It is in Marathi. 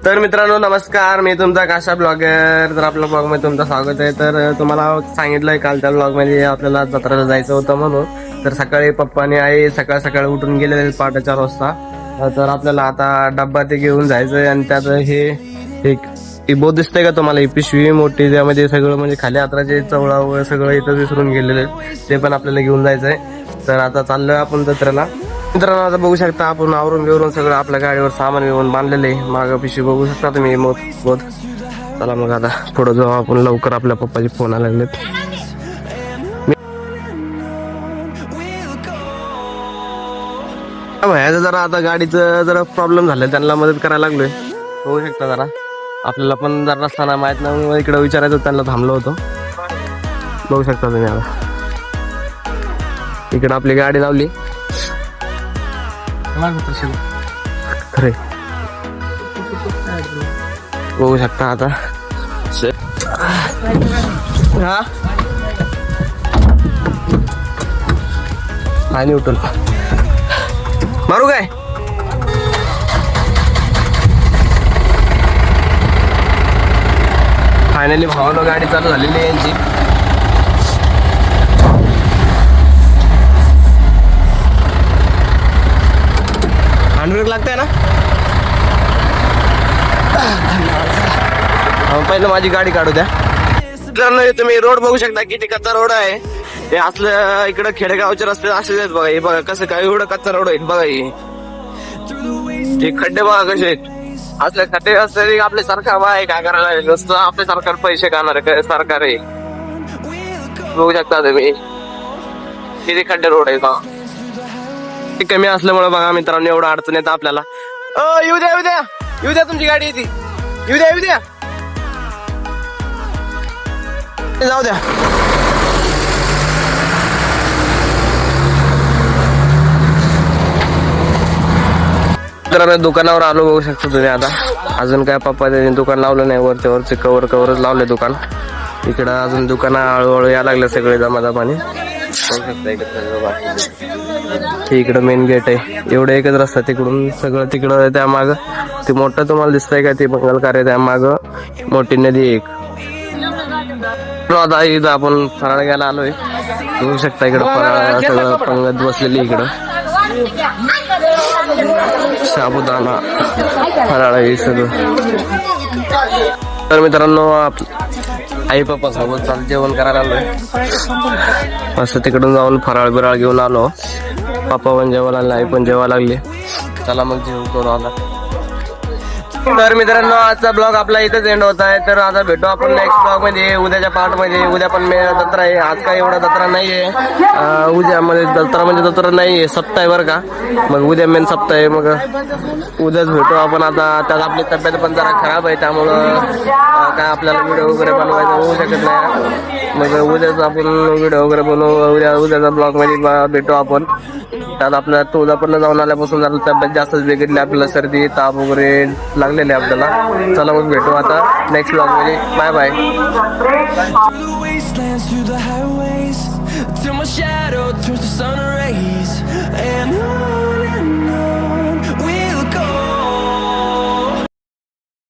तर मित्रांनो नमस्कार, मी तुमचा काशा ब्लॉगर. तर आपल्या ब्लॉग मध्ये तुमचं स्वागत आहे. तर तुम्हाला सांगितलंय कालच्या ब्लॉग मध्ये आपल्याला जत्रेला जायचं होतं म्हणून. तर सकाळी पप्पाने आई सकाळ सकाळी उठून गेलेले 4:30 वाजता. तर आपल्याला आता डब्बा ते घेऊन जायचंय आणि त्यात हे एक बोट दिसतंय का तुम्हाला, ही पिशवी मोठी, त्यामध्ये सगळं म्हणजे खाली आत्राचे चवळा वगैरे सगळं इथं विसरून गेलेले, ते पण आपल्याला घेऊन जायचंय. तर आता चाललोय आपण जत्रेला. मित्रांनो आता बघू शकता आपण आवरून बिवरून सगळं आपल्या गाडीवर सामान घेऊन बांधलेले. मागं पिशवी बघू शकता तुम्ही बोध. चला मग आता पुढे जाऊ आपण लवकर, आपल्या पप्पाचे फोन आले लागलेत. ह्याचं जरा आता गाडीचं जरा प्रॉब्लेम झालाय, त्यांना मदत करायला लागलोय. बघू शकता जरा आपल्याला पण जरा रस्ता माहित नाही, इकडे विचारायचं त्यांना थांबलो होतो. बघू शकता तुम्ही आता इकडे आपली गाडी लावली. खरे बघू शकता आता हा आणि उठून मारू काय. फायनली भावानं गाडी चालू झालेली आहे यांची. हँडब्रेक लागतंय ना. पहिलं माझी गाडी काढू द्या. तुम्ही रोड बघू शकता किती कच्चा रोड आहे. हे असलं इकडं खेडेगावचे रस्ते असेच आहेत बघा. हे बघा कसं काय एवढं कच्चा रोड आहे बघा. हे खड्डे बघा कसे आहेत. असले खड्डे असले आपले सरकार आहे काय करायला, नुसतं आपले सरकार पैसे खाणार सरकार आहे. बघू शकता तुम्ही किती खड्डे रोड आहे का. कमी असल्यामुळे बघा मित्रांनो एवढं अडचण येतं आपल्याला. येऊ द्या येऊ द्या येऊ द्या, तुमची गाडी येते. येऊ द्या येऊ द्या, जाऊ द्या. तर दुकानावर आलो बघू शकता तुम्ही. आता अजून काय पप्पा त्यांनी दुकान लावलं नाही, वरचे कवरच लावले दुकान. इकडं अजून दुकान हळूहळू यायला लागले सगळे जमादापाने. इकडं मेन गेट आहे. एवढं एकच रस्ता तिकडून सगळं तिकडं. त्या माग ते मोठं तुम्हाला दिसतंय का, ते मंगल कार्य. त्या माग मोठी नदी एक. आता इथं आपण फराळ घ्यायला आलोय. बघू शकता इकडं फराळ सगळं पंगत बसलेली. इकडं साबुदाणा फराळ हे सगळं. तर मित्रांनो आई पप्पा सोबत चाल जेवण करायला आलोय. असं तिकडून जाऊन फराळ बिराळ घेऊन आलो. पप्पा पण जेवायला लागले, आई पण जेवायला लागली. चला मग जेवण करू आता. तर मित्रांनो आजचा ब्लॉग आपला इथेच एंड होत आहे. तर आता भेटू आपण नेक्स्ट ब्लॉग मध्ये, उद्याच्या पार्ट मध्ये. उद्या पण जत्रा आहे. आज काय एवढा जत्रा नाहीये. उद्या मध्ये जत्रा म्हणजे जत्रा नाहीये, सप्ताह आहे बरं का. मग उद्या मेन सप्ताह आहे. मग उद्याच भेटू आपण. आता त्यात आपली तब्येत पण जरा खराब आहे, त्यामुळं काय आपल्याला व्हिडिओ वगैरे बनवायचा होऊ शकत नाही. मग उद्याच आपण व्हिडिओ वगैरे बनवू. उद्याचा ब्लॉग मध्ये भेटू आपण. त्यात आपल्याला तुळजापूरला जाऊन आल्यापासून जरा तब्येत जास्तच बिघडली. आपल्याला सर्दी ताप वगैरे लागलेले आपल्याला. चला मग भेटू आता नेक्स्ट ब्लॉग मध्ये. Bye bye. Till my shadow turns to sun rays, and on